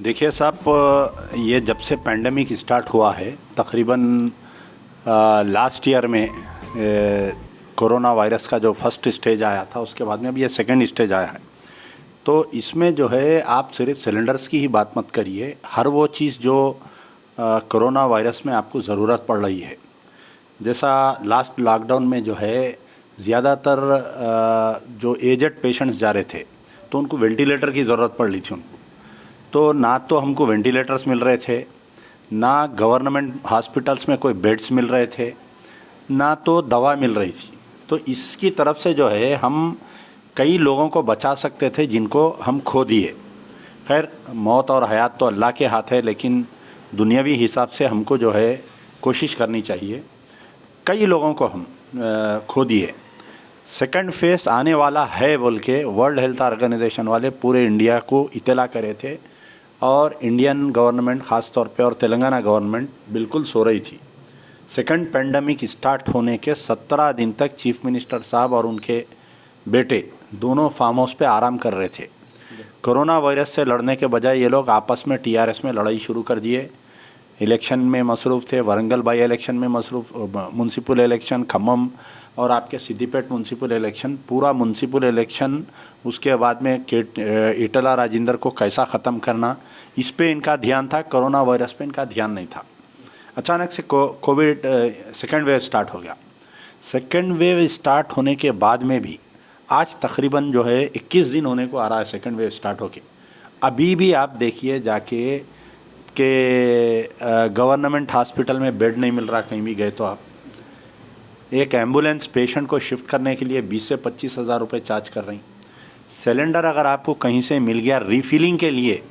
देखिए साहब, ये जब से पैंडमिक स्टार्ट हुआ है तकरीबन लास्ट ईयर में कोरोना वायरस का जो फर्स्ट स्टेज आया था, उसके बाद में अब ये सेकंड स्टेज आया है। तो इसमें जो है आप सिर्फ सिलेंडर्स की ही बात मत करिए, हर वो चीज़ जो कोरोना वायरस में आपको ज़रूरत पड़ रही है। जैसा लास्ट लॉकडाउन में जो है ज़्यादातर जो एजेड पेशेंट्स जा रहे थे तो उनको वेंटिलेटर की ज़रूरत पड़ रही थी उनको। तो ना तो हमको वेंटिलेटर्स मिल रहे थे, ना गवर्नमेंट हॉस्पिटल्स में कोई बेड्स मिल रहे थे, ना तो दवा मिल रही थी। तो इसकी तरफ से जो है हम कई लोगों को बचा सकते थे जिनको हम खो दिए। खैर, मौत और हयात तो अल्लाह के हाथ है, लेकिन दुनियावी हिसाब से हमको जो है कोशिश करनी चाहिए। कई लोगों को हम खो दिए। सेकंड फेस आने वाला है बोल के वर्ल्ड हेल्थ ऑर्गेनाइजेशन वाले पूरे इंडिया को इत्तला करे थे, और इंडियन गवर्नमेंट ख़ास तौर पे और तेलंगाना गवर्नमेंट बिल्कुल सो रही थी। सेकंड पेंडेमिक स्टार्ट होने के 17 दिन तक चीफ मिनिस्टर साहब और उनके बेटे दोनों फार्म हाउस पे आराम कर रहे थे। कोरोना वायरस से लड़ने के बजाय ये लोग आपस में टीआरएस में लड़ाई शुरू कर दिए। इलेक्शन में मसरूफ़ थे, वरंगल बाई इलेक्शन में मसरूफ़, म्यूनसिपल इलेक्शन, खम्मम और आपके सिद्दीपेट म्यूनसिपल इलेक्शन, पूरा म्यूनसिपल इलेक्शन, उसके बाद में ईटला राजेंद्र को कैसा ख़त्म करना, इस पे इनका ध्यान था। कोरोना वायरस पे इनका ध्यान नहीं था। अचानक से कोविड सेकेंड वेव स्टार्ट हो गया। सेकेंड वेव स्टार्ट होने के बाद में भी आज तकरीबन जो है 21 दिन होने को आ रहा है सेकेंड वेव स्टार्ट होके। अभी भी आप देखिए जाके कि गवर्नमेंट हॉस्पिटल में बेड नहीं मिल रहा। कहीं भी गए तो आप एक एम्बुलेंस पेशेंट को शिफ्ट करने के लिए 20 से 25 हज़ार रुपये चार्ज कर रही। सिलेंडर अगर आपको कहीं से मिल गया रीफिलिंग के लिए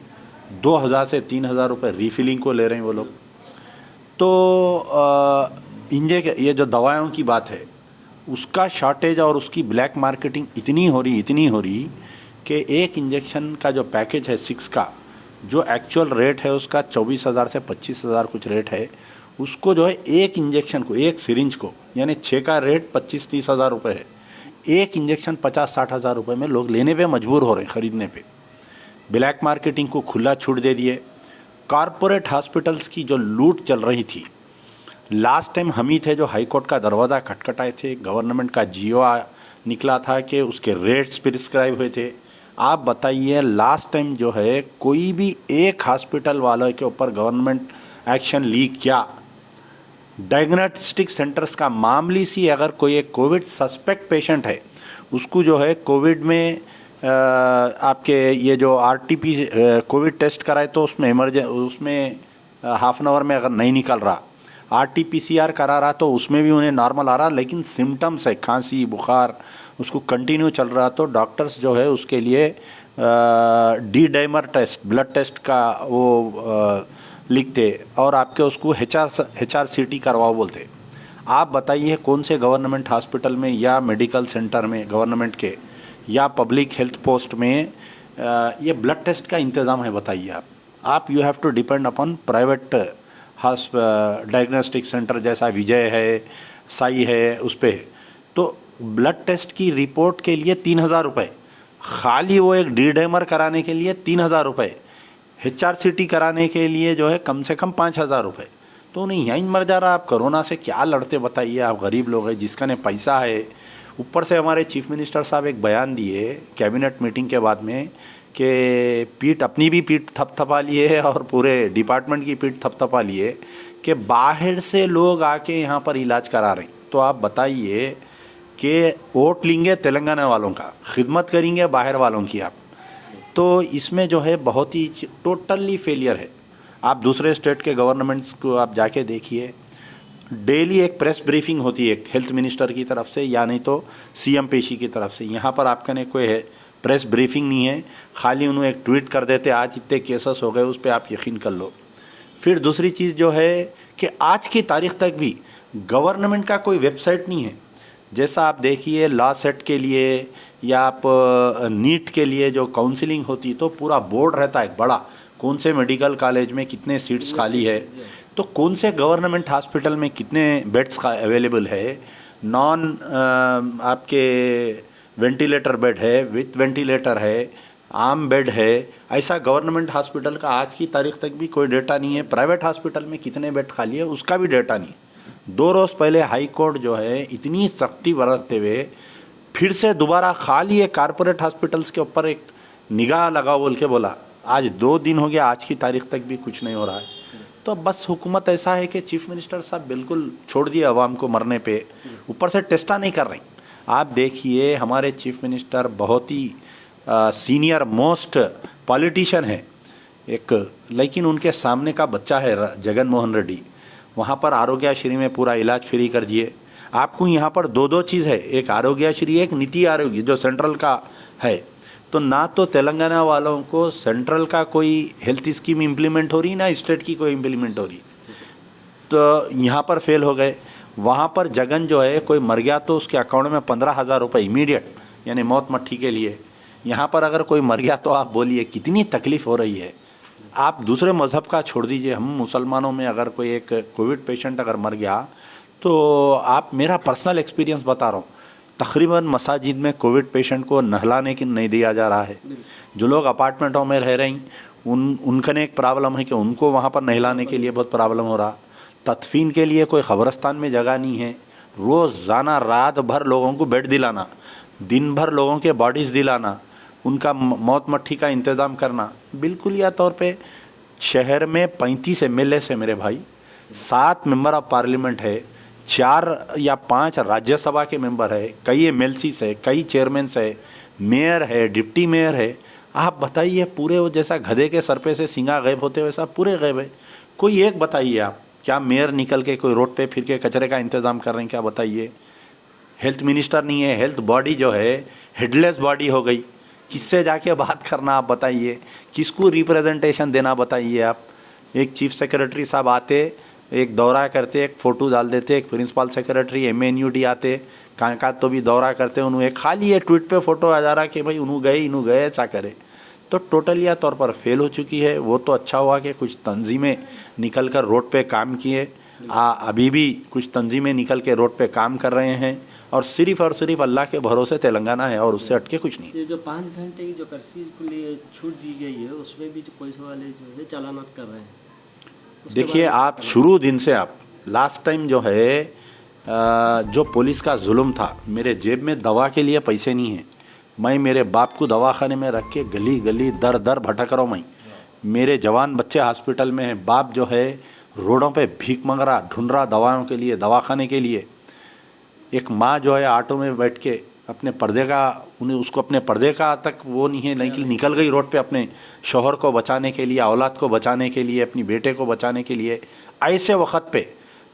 2000 से 3000 रुपये रीफिलिंग को ले रहे हैं वो लोग। तो ये जो दवाओं की बात है उसका शॉर्टेज और उसकी ब्लैक मार्केटिंग इतनी हो रही कि एक इंजेक्शन का जो पैकेज है 6 का, जो एक्चुअल रेट है उसका 24,000 से 25,000 कुछ रेट है, उसको जो है एक इंजेक्शन को, एक सिरिंज को, यानी 6 का रेट 25-30 हज़ार रुपये है, एक इंजेक्शन 50-60 हज़ार रुपये में लोग लेने पे मजबूर हो रहे हैं, ख़रीदने पे। ब्लैक मार्केटिंग को खुला छूट दे दिए। कॉरपोरेट हॉस्पिटल्स की जो लूट चल रही थी, लास्ट टाइम हम ही थे जो हाई कोर्ट का दरवाज़ा खटखटाए थे। गवर्नमेंट का जियो निकला था कि उसके रेट्स प्रिस्क्राइब हुए थे। आप बताइए लास्ट टाइम जो है कोई भी एक हॉस्पिटल वाले के ऊपर गवर्नमेंट एक्शन ली क्या? डायग्नोस्टिक सेंटर्स का मामूली सी अगर कोई एक कोविड सस्पेक्ट पेशेंट है, उसको जो है कोविड में आपके ये जो आरटीपी कोविड टेस्ट कराए तो उसमें हाफ एन आवर में अगर नहीं निकल रहा, आरटीपीसीआर करा रहा तो उसमें भी उन्हें नॉर्मल आ रहा, लेकिन सिम्टम्स है खांसी बुखार उसको कंटिन्यू चल रहा, तो डॉक्टर्स जो है उसके लिए D dimer test, blood test का वो लिखते और आपके उसको HRCT करवाओ बोलते। आप बताइए कौन से गवर्नमेंट हॉस्पिटल में या मेडिकल सेंटर में गवर्नमेंट के या पब्लिक हेल्थ पोस्ट में ये ब्लड टेस्ट का इंतज़ाम है? बताइए आप you have to depend upon private diagnostic centre जैसा विजय है, साई है, उस पर। तो ब्लड टेस्ट की रिपोर्ट के लिए 3,000 रुपये, खाली वो एक डी डाइमर कराने के लिए 3,000 रुपये, HRCT कराने के लिए जो है कम से कम 5,000 रुपये। तो नहीं यहीं मर जा रहा। आप कोरोना से क्या लड़ते बताइए? आप गरीब लोग हैं, जिसका ने पैसा है। ऊपर से हमारे चीफ मिनिस्टर साहब एक बयान दिए कैबिनेट मीटिंग के बाद में कि अपनी भी पीठ थपथपा लिए और पूरे डिपार्टमेंट की पीठ थपथपा लिए कि बाहर से लोग आके यहाँ पर इलाज करा रहे हैं। तो आप बताइए कि वोट लेंगे तेलंगाना वालों का, खिदमत करेंगे बाहर वालों की आप। तो इसमें जो है बहुत ही टोटली फेलियर है। आप दूसरे स्टेट के गवर्नमेंट्स को आप जाके देखिए, डेली एक प्रेस ब्रीफिंग होती है हेल्थ मिनिस्टर की तरफ से या नहीं तो सीएम पेशी की तरफ से। यहाँ पर आपका ने कोई है प्रेस ब्रीफिंग नहीं है, खाली उन्होंने एक ट्वीट कर देते आज इतने केसेस हो गए, उस पर आप यकीन कर लो। फिर दूसरी चीज़ जो है कि आज की तारीख तक भी गवर्नमेंट का कोई वेबसाइट नहीं है। जैसा आप देखिए लॉ सेट के लिए या आप नीट के लिए जो काउंसलिंग होती तो पूरा बोर्ड रहता है बड़ा, कौन से मेडिकल कॉलेज में कितने सीट्स खाली है, तो कौन से गवर्नमेंट हॉस्पिटल में कितने बेड्स अवेलेबल है, नॉन आपके वेंटिलेटर बेड है, विथ वेंटिलेटर है, आम बेड है, ऐसा गवर्नमेंट हॉस्पिटल का आज की तारीख तक भी कोई डेटा नहीं है। प्राइवेट हॉस्पिटल में कितने बेड खाली है उसका भी डेटा नहीं। 2 रोज़ पहले हाई कोर्ट जो है इतनी सख्ती बरतते हुए फिर से दोबारा खाली है कारपोरेट हॉस्पिटल्स के ऊपर एक निगाह लगाओ बोल के बोला। आज 2 दिन हो गया, आज की तारीख तक भी कुछ नहीं हो रहा है। तो बस हुकूमत ऐसा है कि चीफ मिनिस्टर साहब बिल्कुल छोड़ दिए अवाम को मरने पे, ऊपर से टेस्टा नहीं कर रही। आप देखिए हमारे चीफ मिनिस्टर बहुत ही सीनियर मोस्ट पॉलिटिशियन है एक, लेकिन उनके सामने का बच्चा है जगन मोहन रेड्डी, वहाँ पर आरोग्यश्री में पूरा इलाज फ्री कर दिए। आपको यहाँ पर 2 चीज़ है, एक आरोग्यश्री, एक नीति आरोग्य जो सेंट्रल का है। तो ना तो तेलंगाना वालों को सेंट्रल का कोई हेल्थ स्कीम इम्प्लीमेंट हो रही, ना स्टेट की कोई इम्प्लीमेंट हो रही, तो यहाँ पर फेल हो गए। वहाँ पर जगन जो है कोई मर गया तो उसके अकाउंट में 15,000 रुपये इमीडिएट, यानी मौत मट्ठी के लिए। यहाँ पर अगर कोई मर गया तो आप बोलिए कितनी तकलीफ़ हो रही है। आप दूसरे मज़हब का छोड़ दीजिए, हम मुसलमानों में अगर कोई एक कोविड पेशेंट अगर मर गया तो आप, मेरा पर्सनल एक्सपीरियंस बता रहा हूँ, तकरीबन मसाजिद में कोविड पेशेंट को नहलाने की नहीं दिया जा रहा है। जो लोग अपार्टमेंटों में रह रहे हैं उनका एक प्रॉब्लम है कि उनको वहाँ पर नहलाने के लिए बहुत प्रॉब्लम हो रहा। तदफीन के लिए कोई ख़बरस्तान में जगह नहीं है। रोज़ाना रात भर लोगों को बेड दिलाना, दिन भर लोगों के बॉडीज़ दिलाना, उनका मौत मट्ठी का इंतज़ाम करना। बिल्कुल या तौर पे शहर में 35 MLA है मेरे भाई, 7 मेंबर ऑफ पार्लियामेंट है, 4 या 5 राज्यसभा के मेंबर है, कई MLCs है, कई चेयरमैन्स है, मेयर है, डिप्टी मेयर है। आप बताइए, पूरे वो जैसा गधे के सर पे से सिंगा गायब होते वैसा पूरे गायब है। कोई एक बताइए आप, क्या मेयर निकल के कोई रोड पे फिर के कचरे का इंतज़ाम कर रहे हैं क्या? बताइए। हेल्थ मिनिस्टर नहीं है, हेल्थ बॉडी जो है हेडलेस बॉडी हो गई। किससे जाके बात करना आप बताइए, किसको रिप्रेजेंटेशन देना बताइए आप। एक चीफ सेक्रेटरी साहब आते, एक दौरा करते, एक फ़ोटो डाल देते, एक प्रिंसिपल सेक्रेटरी MNUD आते, कहाँ तो भी दौरा करते, उन्होंने खाली ये ट्वीट पे फ़ोटो आ जा रहा कि भाई उन्हों गए ऐसा करे। तो टोटली तौर पर फेल हो चुकी है। वो तो अच्छा हुआ कि कुछ तंजीमें निकल कर रोड पे काम किए, अभी भी कुछ तंजीमें निकल के रोड पे काम कर रहे हैं, और सिर्फ अल्लाह के भरोसे तेलंगाना है और उससे हटके कुछ नहीं। ये जो 5 घंटे की जो कर्फ्यू के लिए छूट दी गई है, उसमें भी जो पुलिस वाले जो है चालानात कर रहे हैं। देखिए, आप शुरू दिन से आप लास्ट टाइम जो है जो पुलिस का जुल्म था, मेरे जेब में दवा के लिए पैसे नहीं है, मैं मेरे बाप को दवाखाने में रख के गली गली दर दर भटक रहा हूँ। मैं, मेरे जवान बच्चे हॉस्पिटल में हैं, बाप जो है रोडों पे भीख मांग रहा, ढूंढ रहा दवाओं के लिए, दवाखाने के लिए। एक माँ जो है ऑटो में बैठ के अपने पर्दे का, उन्हें उसको अपने पर्दे का तक वो नहीं है, लेकिन निकल गई रोड पे अपने शौहर को बचाने के लिए, औलाद को बचाने के लिए, अपनी बेटे को बचाने के लिए। ऐसे वक्त पे,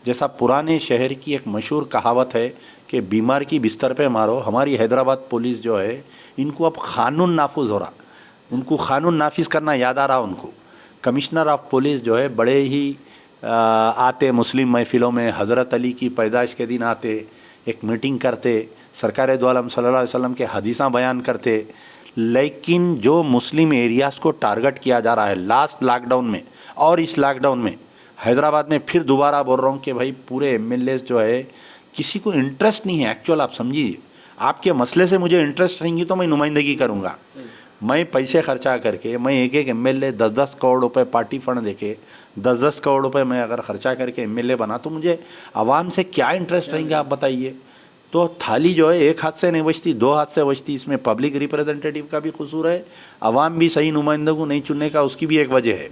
जैसा पुराने शहर की एक मशहूर कहावत है कि बीमार की बिस्तर पे मारो, हमारी हैदराबाद पुलिस जो है इनको अब कानून नाफिज हो रहा, उनको कानून नाफिज करना याद आ रहा उनको। कमिश्नर ऑफ पुलिस जो है बड़े ही आते मुस्लिम महफिलों में, हज़रत अली की पैदाइश के दिन आते, एक मीटिंग करते, सरकार दो आलम सल्लल्लाहु अलैहि वसल्लम के हदीसां बयान करते। लेकिन जो मुस्लिम एरियाज़ को टारगेट किया जा रहा है लास्ट लॉकडाउन में और इस लॉकडाउन में, हैदराबाद में फिर दोबारा बोल रहा हूँ कि भाई पूरे MLAs जो है किसी को इंटरेस्ट नहीं है। एक्चुअल आप समझिए, आपके मसले से मुझे इंटरेस्ट रहेंगी तो मैं नुमाइंदगी करूँगा। मैं पैसे खर्चा करके, मैं एक MLA 10-10 करोड़ रुपए पार्टी फंड देके 10-10 करोड़ रुपए मैं अगर खर्चा करके MLA बना, तो मुझे आवाम से क्या इंटरेस्ट रहेंगे आप बताइए। तो थाली जो है एक हाथ से नहीं बचती, 2 हाथ से बचती। इसमें पब्लिक रिप्रेजेंटेटिव का भी कसूर है, आवाम भी सही नुमाइंदों को नहीं चुनने का उसकी भी एक वजह है।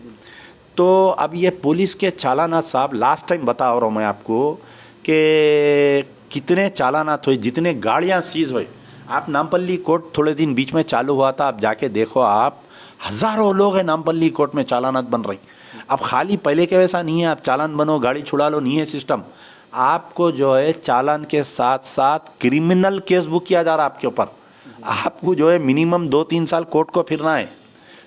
तो अब ये पुलिस के चालानात साहब, लास्ट टाइम बता रहा हूँ मैं आपको कि कितने चालानात हुए, जितने गाड़ियाँ सीज हुए। आप नामपल्ली कोर्ट थोड़े दिन बीच में चालू हुआ था, आप जाके देखो, आप हज़ारों लोग हैं नामपल्ली कोर्ट में, चालानात बन रही। अब खाली पहले के वैसा नहीं है आप चालान बनो गाड़ी छुड़ा लो, नहीं है सिस्टम। आपको जो है चालान के साथ साथ क्रिमिनल केस बुक किया जा रहा है आपके ऊपर। आपको जो है मिनिमम 2-3 साल कोर्ट को फिरना है।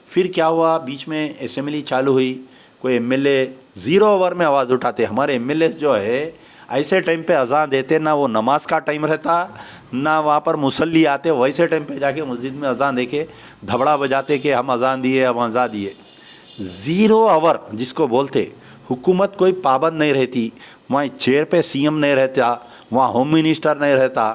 फिर क्या हुआ, बीच में असेंबली चालू हुई, कोई MLA 0 ओवर में आवाज़ उठाते। हमारे MLAs जो है ऐसे टाइम पे अज़ान देते, ना वो नमाज का टाइम रहता, ना वहाँ पर मुसल्ली आते, वैसे टाइम पे जाके मस्जिद में अज़ान देके धबड़ा बजाते कि हम अज़ान दिए, हम अज़ान दिए। 0 ओवर जिसको बोलते, हुकूमत कोई पाबंद नहीं रहती, वहाँ चेयर पे CM नहीं रहता, वहाँ होम मिनिस्टर नहीं रहता,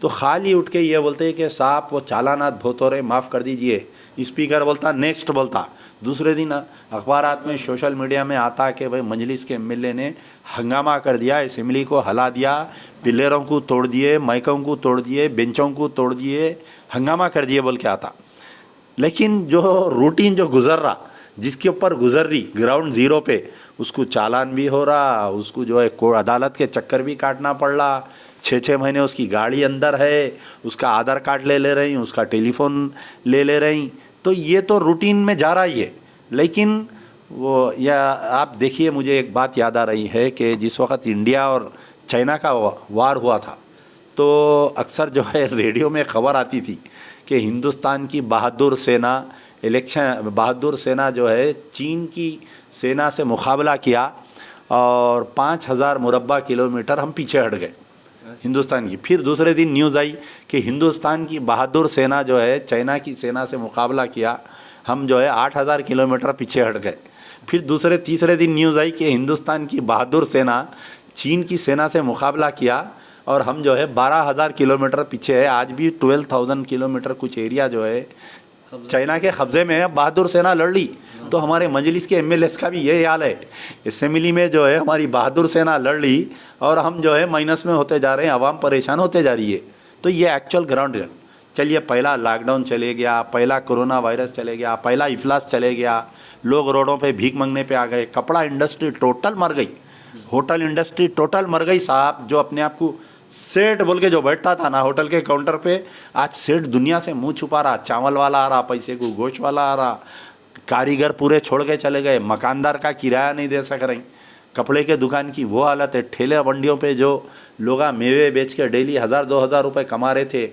तो खाली उठ के ये बोलते हैं कि साहब वो चालानात बहुत हो रहे, माफ़ कर दीजिए, स्पीकर बोलता, नेक्स्ट बोलता, दूसरे दिन अखबारात में सोशल मीडिया में आता कि भाई मजलिस के एमएलए ने हंगामा कर दिया, असेंबली को हला दिया, पिलरों को तोड़ दिए, माइकों को तोड़ दिए, बेंचों को तोड़ दिए, हंगामा कर दिए बोल के आता। लेकिन जो रूटीन जो गुजर रहा, जिसके ऊपर गुजर रही ग्राउंड जीरो पे, उसको चालान भी हो रहा, उसको जो है अदालत के चक्कर भी काटना पड़ रहा, 6-6 महीने उसकी गाड़ी अंदर है, उसका आधार कार्ड ले रही, उसका टेलीफोन ले रही। तो ये तो रूटीन में जा रहा ही है। लेकिन वो या आप देखिए, मुझे एक बात याद आ रही है कि जिस वक्त इंडिया और चाइना का वार हुआ था, तो अक्सर जो है रेडियो में खबर आती थी कि हिंदुस्तान की बहादुर सेना जो है चीन की सेना से मुकाबला किया और 5000 मुरब्बा किलोमीटर हम पीछे हट गए हिंदुस्तान की। फिर दूसरे दिन न्यूज़ आई कि हिंदुस्तान की बहादुर सेना जो है चाइना की सेना से मुकाबला किया, हम जो है 8000 किलोमीटर पीछे हट गए। फिर तीसरे दिन न्यूज़ आई कि हिंदुस्तान की बहादुर सेना चीन की सेना से मुकाबला किया और हम जो है 12000 किलोमीटर पीछे है। आज भी 12000 किलोमीटर कुछ एरिया जो है चाइना के कब्जे में है। बहादुर सेना लड़ ली। तो हमारे मजलिस के एमएलएस का भी यही हाल है। असेंबली में जो है हमारी बहादुर सेना लड़ ली और हम जो है माइनस में होते जा रहे हैं, आवाम परेशान होते जा रही है। तो ये एक्चुअल ग्राउंड है। चलिए, पहला लॉकडाउन चले गया, पहला कोरोना वायरस चले गया, पहला इफलास चले गया, लोग रोडों पे भीख मांगने पे आ गए, कपड़ा इंडस्ट्री टोटल मर गई, होटल इंडस्ट्री टोटल मर गई साहब। जो अपने आप को सेठ बोल के जो बैठता था ना होटल के काउंटर पे, आज सेठ दुनिया से मुंह छुपा रहा। चावल वाला आ रहा पैसे को, गोश्त वाला आ रहा, कारीगर पूरे छोड़ के चले गए, मकानदार का किराया नहीं दे सक रही, कपड़े के दुकान की वो हालत है। ठेले मंडियों पे जो लोग मेवे बेच के डेली 1000-2000 रुपये कमा रहे थे,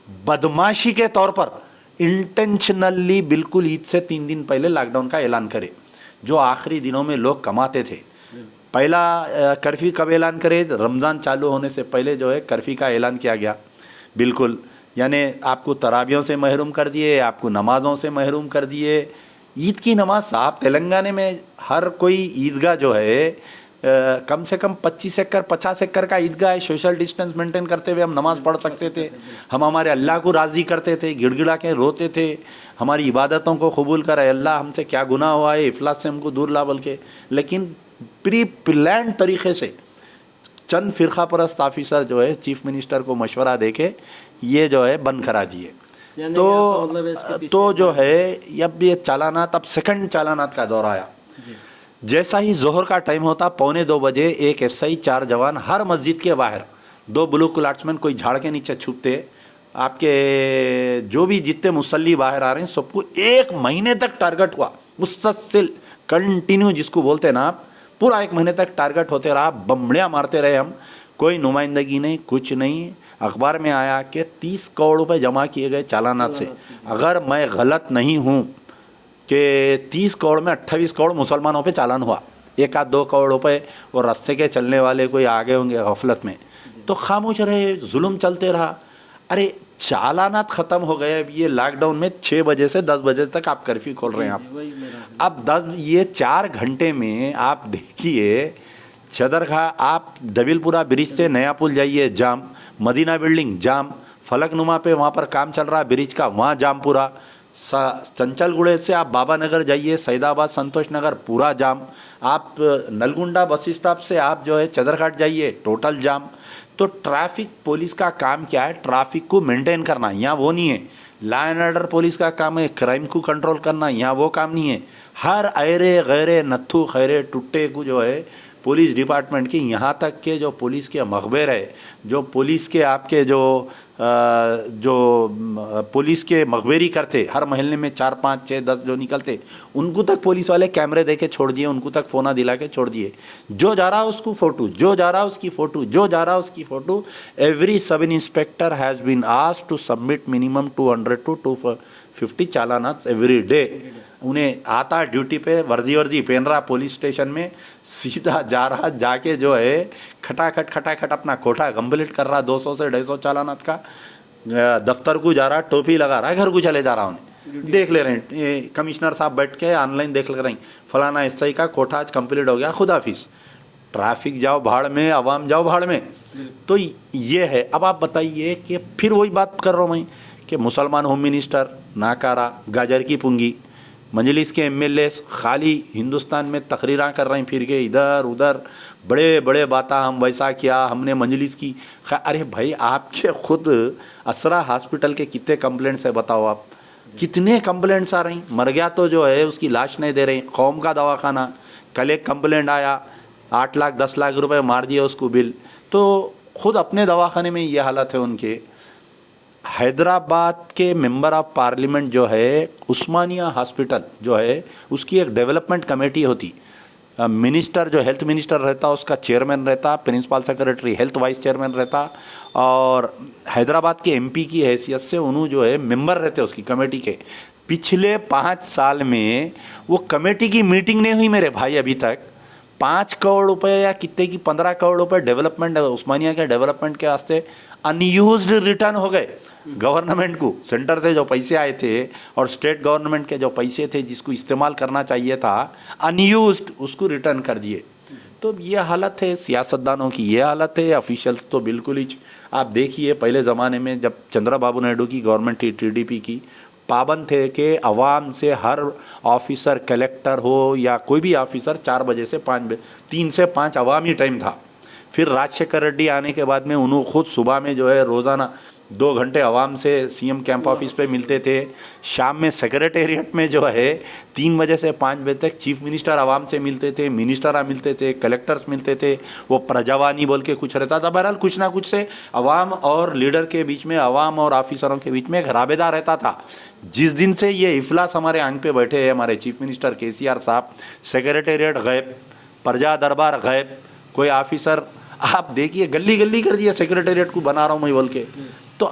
बदमाशी के तौर पर इंटेंशनली बिल्कुल ईद से 3 दिन पहले लॉकडाउन का ऐलान करे। जो आखिरी दिनों में लोग कमाते थे, पहला कर्फ्यू कब ऐलान करे? रमज़ान चालू होने से पहले जो है कर्फ्यू का ऐलान किया गया। बिल्कुल, यानी आपको तराबियों से महरूम कर दिए, आपको नमाज़ों से महरूम कर दिए। ईद की नमाज साहब तेलंगाना में हर कोई ईदगाह जो है कम से कम 25 एकड़ 50 एकड़ का ईदगाह है। सोशल डिस्टेंस मेंटेन करते हुए हम नमाज़ पढ़ सकते थे। हम हमारे अल्लाह को राज़ी करते थे, गिड़गिड़ा के रोते थे, हमारी इबादतों को कबूल कर, अल्लाह हमसे क्या गुनाह हुआ है, इफलास से हमको दूर ला बोल के। लेकिन प्री प्लान तरीके से चंद फ़िरका परस्त ऑफिसर जो है चीफ मिनिस्टर को मशवरा दे के ये जो है बंद करा दिए। तो जो है अब ये चालानात, अब सेकंड चालानात का दौर आया। जैसा ही जोहर का टाइम होता, 1:45 बजे एक एसआई 4 जवान हर मस्जिद के बाहर, 2 ब्लू क्लाट्समैन कोई झाड़ के नीचे छुपते, आपके जो भी जितने मुसल्ली बाहर आ रहे हैं सबको 1 महीने तक टारगेट हुआ। मुसलसल कंटिन्यू जिसको बोलते हैं ना आप, पूरा 1 महीने तक टारगेट होते रहा, बमड़ियाँ मारते रहे हम। कोई नुमाइंदगी नहीं, कुछ नहीं। अखबार में आया कि 30 करोड़ रुपए जमा किए गए चालानात से। अगर मैं गलत नहीं हूँ कि 30 करोड़ में 28 करोड़ मुसलमानों पे चालान हुआ, 1-2 करोड़ रुपए और रास्ते के चलने वाले कोई आगे होंगे गफलत में, तो खामोश रहे, जुल्म चलते रहा। अरे चालानात ख़त्म हो गए। अब ये लॉकडाउन में 6 बजे से 10 बजे तक आप कर्फ्यू खोल रहे हैं आप। अब ये 4 घंटे में आप देखिए, चदरगाह आप डबिलपुरा ब्रिज से नया पुल जाइए जाम, मदीना बिल्डिंग जाम, फलकनुमा पे वहाँ पर काम चल रहा है ब्रिज का, वहाँ जाम पूरा। चंचलगुड़े से आप बाबा नगर जाइए, सैदाबाद संतोष नगर पूरा जाम। आप नलगुंडा बस स्टॉप से आप जो है चदरघाट जाइए, टोटल जाम। तो ट्रैफिक पुलिस का काम क्या है? ट्रैफिक को मेंटेन करना। यहाँ वो नहीं है। लॉ एंड ऑर्डर पुलिस का काम है क्राइम को कंट्रोल करना, यहाँ वो काम नहीं है। हर अरे गैरे नत्थु खैरे टुट्टे को जो है पुलिस डिपार्टमेंट की, यहाँ तक के जो पुलिस के मखबेर है, जो पुलिस के आपके जो पुलिस के मखबेरी करते, हर महल्ले में 4, 5, 6, 10 जो निकलते, उनको तक पुलिस वाले कैमरे दे के छोड़ दिए, उनको तक फोना दिला के छोड़ दिए। जो जा रहा उसको फ़ोटो, जो जा रहा उसकी फ़ोटो, जो जा रहा उसकी photo. Every sub inspector has been asked to submit minimum 200 to 250 चालानात एवरी डे। उन्हें आता ड्यूटी पे वर्दी पहन रहा, पुलिस स्टेशन में सीधा जा रहा, जाके जो है खटाखट अपना कोठा कंप्लीट कर रहा। 200 से 250 चालानात का। दफ्तर को जा रहा, टोपी लगा रहा है, घर को चले जा रहा। उन्हें देख ले रहे हैं, कमिश्नर साहब बैठ के ऑनलाइन देख ले रहे हैं, फलाना एसआई का कोठा आज कंप्लीट हो गया, खुदाफिज। ट्रैफिक जाओ भाड़ में, आवाम जाओ भाड़ में। तो ये है। अब आप बताइए कि फिर वही बात कर रहा हूँ मैं कि मुसलमान होम मिनिस्टर नाकारा, गाजर की पुंगी, मजलिस के एमएलए खाली हिंदुस्तान में तकरीरां कर रहे हैं फिर के इधर उधर, बड़े बड़े बातें, हम वैसा किया, हमने मजलिस की। अरे भाई, आपके खुद असरा हॉस्पिटल के कितने कंप्लेंट्स है बताओ आप, कितने कंप्लेंट्स आ रही। मर गया तो जो है उसकी लाश नहीं दे रही, कौम का दवाखाना। कल एक कंप्लेंट आया, 8 लाख 10 लाख रुपए मार दिए उसको बिल। तो खुद अपने दवाखाने में ये हालत है उनके। हैदराबाद के मेंबर ऑफ पार्लियामेंट जो है, उस्मानिया हॉस्पिटल जो है, उसकी एक डेवलपमेंट कमेटी होती, मिनिस्टर जो हेल्थ मिनिस्टर रहता उसका चेयरमैन रहता, principal secretary health vice chairman रहता, और हैदराबाद के एमपी की हैसियत से उन्होंने जो है मेंबर रहते उसकी कमेटी के। पिछले 5 साल में वो कमेटी की मीटिंग नहीं हुई मेरे भाई अभी तक। 5 करोड़ रुपए या कितने की 15 करोड़ रुपए डेवलपमेंट, उस्मानिया के डेवलपमेंट के वास्ते अनयूज्ड रिटर्न हो गए गवर्नमेंट को। सेंटर से जो पैसे आए थे और स्टेट गवर्नमेंट के जो पैसे थे जिसको इस्तेमाल करना चाहिए था अनयूज्ड, उसको रिटर्न कर दिए। तो ये हालत है सियासतदानों की, ये हालत है ऑफिशियल्स तो बिल्कुल ही। आप देखिए पहले ज़माने में जब चंद्रबाबू नायडू की गवर्नमेंट थी, टीडीपी की, पाबंद थे कि अवाम से हर ऑफिसर, कलेक्टर हो या कोई भी ऑफिसर 4 बजे से 5 बजे, 3 से 5 अवामी टाइम था। फिर राजशेखर रेड्डी आने के बाद में उन्होंने खुद सुबह में जो है रोज़ाना 2 घंटे अवाम से सीएम कैंप ऑफिस पे मिलते थे। शाम में सेक्रेटेरिएट में जो है 3 बजे से 5 बजे तक चीफ मिनिस्टर अवाम से मिलते थे, मिनिस्टर मिलते थे, कलेक्टर्स मिलते थे। वो प्रजावानी बोल के कुछ रहता था। बहरहाल कुछ ना कुछ से अवाम और लीडर के बीच में, अवाम और ऑफिसरों के बीच में एक राबेदार रहता था। जिस दिन से ये इफलास हमारे आंग पे बैठे हैं हमारे चीफ मिनिस्टर केसीआर साहब, सेक्रेटेरिएट गायब, प्रजा दरबार गायब, कोई ऑफिसर, आप देखिए गली गली कर दिया सेक्रेटेरिएट को बना रहा हूँ मैं बोल के। तो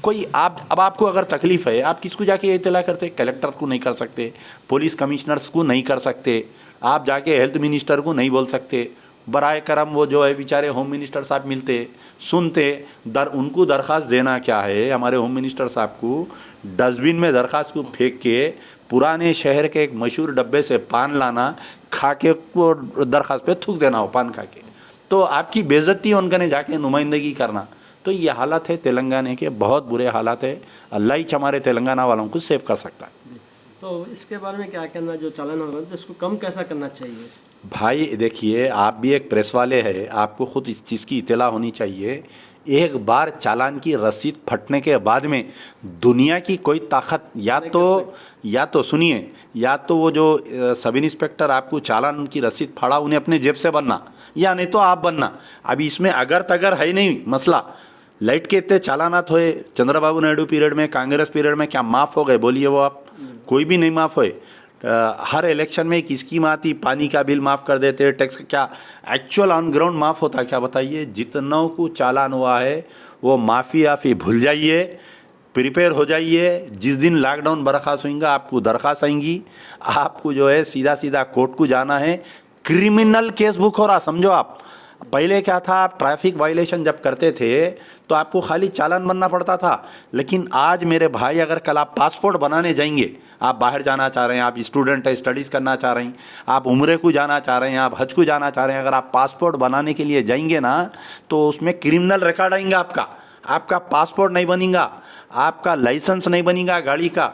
कोई आप, अब आपको अगर तकलीफ है आप किसको जाके इत्तला करते? कलेक्टर को नहीं कर सकते, पुलिस कमिश्नर्स को नहीं कर सकते, आप जाके हेल्थ मिनिस्टर को नहीं बोल सकते। बराए करम वो जो है बेचारे होम मिनिस्टर साहब मिलते, सुनते, उनको दरख्वास्त देना क्या है हमारे होम मिनिस्टर साहब को, डस्टबिन में दरख्वास्त को फेंक के पुराने शहर के एक मशहूर डब्बे से पान लाना, खा के वो दरख्वास्त पे थूक देना हो पान खा के। तो आपकी बेइज्जती उनका ने जाके नुमाइंदगी करना। तो ये हालत है तेलंगाना के, बहुत बुरे हालात है। अल्लाह ही हमारे तेलंगाना वालों को सेव कर सकता है। तो इसके बारे में क्या कहना, जो चालान होगा तो इसको कम कैसा करना चाहिए? भाई देखिए, आप भी एक प्रेस वाले हैं, आपको खुद इस चीज़ की इत्तला होनी चाहिए। एक बार चालान की रसीद फटने के बाद में दुनिया की कोई ताकत या तो सुनिए, या तो वो जो सब इंस्पेक्टर आपको चालान की रसीद फाड़ा उन्हें अपने जेब से बनना, या नहीं तो आप बनना। अभी इसमें अगर तगर है नहीं मसला। लाइट के इतने चालानात हुए चंद्रबाबू नायडू पीरियड में, कांग्रेस पीरियड में, क्या माफ़ हो गए? बोलिए वो आप, कोई भी नहीं माफ़ हुए। हर इलेक्शन में एक स्कीम आती, पानी का बिल माफ़ कर देते, टैक्स, क्या एक्चुअल ऑन ग्राउंड माफ़ होता क्या बताइए? जितनों को चालान हुआ है वो माफ़ी भूल जाइए, प्रिपेयर हो जाइए। जिस दिन लॉकडाउन बर्खास्त होगा आपको दरख्वास्त आएंगी, आपको जो है सीधा सीधा कोर्ट को जाना है। क्रिमिनल केस बुक हो रहा, समझो आप। पहले क्या था, आप ट्रैफिक वायलेशन जब करते थे तो आपको खाली चालान बनना पड़ता था, लेकिन आज मेरे भाई अगर कल आप पासपोर्ट बनाने जाएंगे, आप बाहर जाना चाह रहे हैं, आप स्टूडेंट है, स्टडीज़ करना चाह रहे हैं, आप उम्रे को जाना चाह रहे हैं, आप हज को जाना चाह रहे हैं, अगर आप पासपोर्ट बनाने के लिए जाएंगे ना तो उसमें क्रिमिनल रिकॉर्ड आएंगे आपका पासपोर्ट नहीं बनेगा, आपका लाइसेंस नहीं बनेगा गाड़ी का।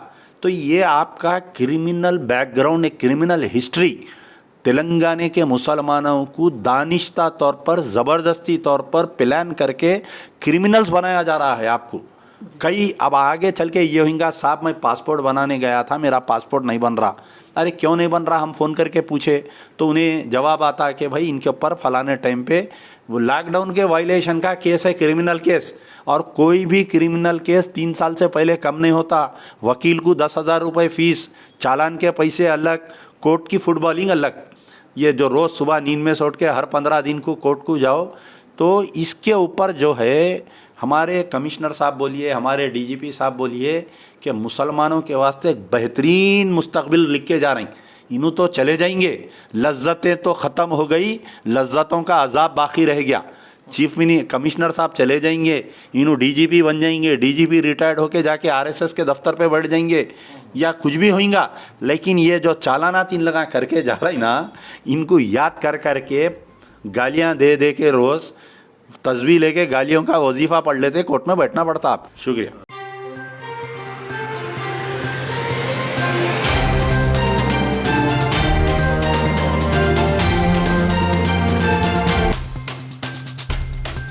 तो ये आपका क्रिमिनल बैकग्राउंड, एक क्रिमिनल हिस्ट्री तेलंगाना के मुसलमानों को दानिश्ता तौर पर, ज़बरदस्ती तौर पर प्लान करके क्रिमिनल्स बनाया जा रहा है आपको। कई अब आगे चल के ये होगा, साहब मैं पासपोर्ट बनाने गया था, मेरा पासपोर्ट नहीं बन रहा। अरे क्यों नहीं बन रहा? हम फ़ोन करके पूछे तो उन्हें जवाब आता कि भाई इनके ऊपर फलाने टाइम पे वो लॉकडाउन के वायलेशन का केस है, क्रिमिनल केस। और कोई भी क्रिमिनल केस 3 साल से पहले कम नहीं होता। वकील को 10,000 रुपये फीस, चालान के पैसे अलग, कोर्ट की फुटबॉलिंग अलग। ये जो रोज़ सुबह नींद में से उठ के हर 15 दिन को कोर्ट को जाओ, तो इसके ऊपर जो है हमारे कमिश्नर साहब बोलिए, हमारे डीजीपी साहब बोलिए कि मुसलमानों के वास्ते एक बेहतरीन मुस्तकबिल लिख के जा रही। इन्हों तो चले जाएंगे, लज्जतें तो ख़त्म हो गई, लज्जतों का अजाब बाकी रह गया। कमिश्नर साहब चले जाएंगे, इन्हों डीजीपी बन जाएंगे, डीजीपी रिटायर्ड होके जाके आरएसएस के दफ्तर पे बैठ जाएंगे या कुछ भी होगा। लेकिन ये जो चालानात इन लगा करके जा रही ना, इनको याद कर करके गालियां दे दे के रोज़ तस्वीर लेके गालियों का वजीफ़ा पढ़ लेते, कोर्ट में बैठना पड़ता। आप शुक्रिया।